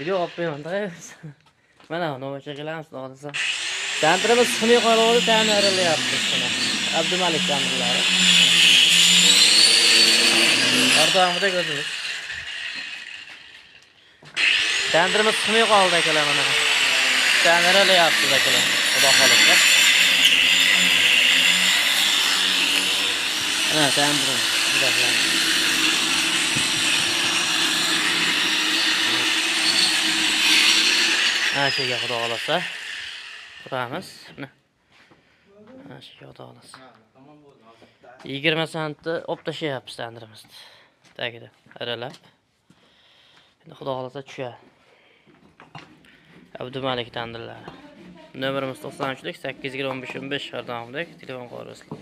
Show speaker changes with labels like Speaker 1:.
Speaker 1: Video olib qo'yman. Mana navbatga kelamiz, xohlasa. Tandirimiz sun'iy qolg'oni ta'mirlayapti buni. Abdumalik tandirlari. Ortog'imda ko'ramiz. Tandirimiz sun'iy qoldi akalar mana. Ta'mirlayapti akalar. Xudo xolisa. Ana tandirim. Ana shunga xudo xolisa. Quramiz. Mana. Ana shunga xudo xolisa. 20 santni olib tashlayapmiz tandirimizni. Tagida aralab. Endi xudo xolisa tushadi. Abdumalik tandirlari. Nomerimiz 93 815 15 yordamidagi telefon qo'yasizlar.